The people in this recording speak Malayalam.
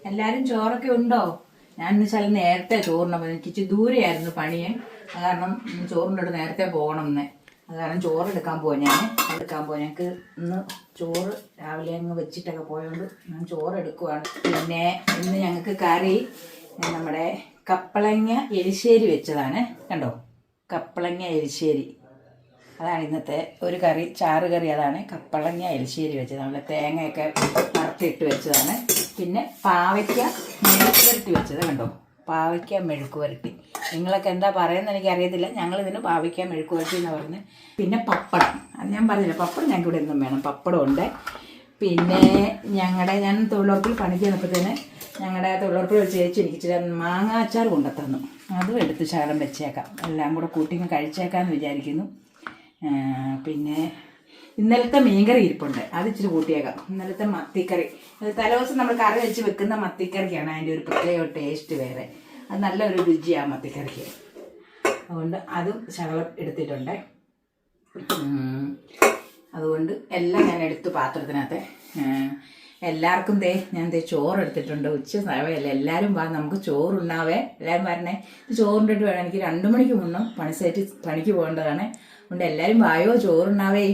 എല്ലാരും ചോറൊക്കെ ഉണ്ടോ? ഞാൻ ഇന്ന് ചില നേരത്തെ ചോറിനപ്പോൾ എനിക്ക് ഇച്ചിരി ദൂരെയായിരുന്നു പണിയെ. അത് കാരണം ചോറിൻ്റെ അടുത്ത് നേരത്തെ പോകണം എന്ന്. അത് കാരണം ചോറെടുക്കാൻ പോവാം. ഞങ്ങൾക്ക് ഇന്ന് ചോറ് രാവിലെ അങ്ങ് വെച്ചിട്ടൊക്കെ പോയതുകൊണ്ട് ഞാൻ ചോറ് എടുക്കുവാണ്. പിന്നെ ഇന്ന് ഞങ്ങൾക്ക് കറി നമ്മുടെ കപ്പളങ്ങ എരിശ്ശേരി വെച്ചതാണ്. കണ്ടോ, കപ്പളങ്ങ എരിശ്ശേരി അതാണ് ഇന്നത്തെ ഒരു കറി. ചാറ് കറി അതാണ്, കപ്പളങ്ങ എരിശ്ശേരി വെച്ചത്. നമ്മൾ തേങ്ങയൊക്കെ വറുത്തിട്ട് വെച്ചതാണ്. പിന്നെ പാവയ്ക്ക മെഴുക്ക് വരട്ടി വെച്ചത്. കണ്ടോ, പാവയ്ക്ക മെഴുക്ക് വരട്ടി. നിങ്ങളൊക്കെ എന്താ പറയുന്നത് എനിക്കറിയത്തില്ല. ഞങ്ങളിതിന് പാവയ്ക്ക മെഴുക്ക് വരട്ടി എന്ന് പറഞ്ഞ്. പിന്നെ പപ്പടം, അത് ഞാൻ പറഞ്ഞില്ല, പപ്പടം ഞങ്ങൾക്ക് ഇവിടെ എന്നും വേണം. പപ്പടം ഉണ്ട്. പിന്നെ ഞാൻ തൊഴിലുറപ്പിൽ പണിക്ക് ചെന്നപ്പോഴത്തേന് ഞങ്ങളുടെ തൊഴിലുറപ്പിൽ ഒരു ചേച്ചി എനിക്ക് ഇച്ചിരി മാങ്ങാച്ചാർ കൊണ്ടുത്തന്നു. അതും എടുത്ത് ശകലം വെച്ചേക്കാം, എല്ലാം കൂടെ കൂട്ടി കഴിച്ചേക്കാമെന്ന് വിചാരിക്കുന്നു. പിന്നെ ഇന്നലത്തെ മീൻകറി ഇരിപ്പുണ്ട്, അത് ഇച്ചിരി കൂട്ടിയേക്കാം. ഇന്നലത്തെ മത്തിക്കറി, തലേദിവസം നമ്മൾ കറി വെച്ച് വെക്കുന്ന മത്തിക്കറിക്കാണ് അതിൻ്റെ ഒരു പ്രത്യേക ടേസ്റ്റ് വേറെ. അത് നല്ലൊരു രുചിയാണ് മത്തിക്കറിക്ക്. അതുകൊണ്ട് അതും ശകലം എടുത്തിട്ടുണ്ട്. അതുകൊണ്ട് എല്ലാം ഞാൻ എടുത്തു പാത്രത്തിനകത്ത്. എല്ലാവർക്കും ഞാൻ ചോറ് എടുത്തിട്ടുണ്ട്. ഉച്ച സമയമല്ല, എല്ലാവരും വാ, നമുക്ക് ചോറുണ്ണാവേ. എല്ലാവരും വരണേ. ചോറുണ്ടിട്ട് വേണം, എനിക്ക് 2 മണിക്ക് മുന്നും പണിക്ക് പോകേണ്ടതാണ്. അതുകൊണ്ട് എല്ലാവരും വായോ, ചോറുണ്ണാവേ.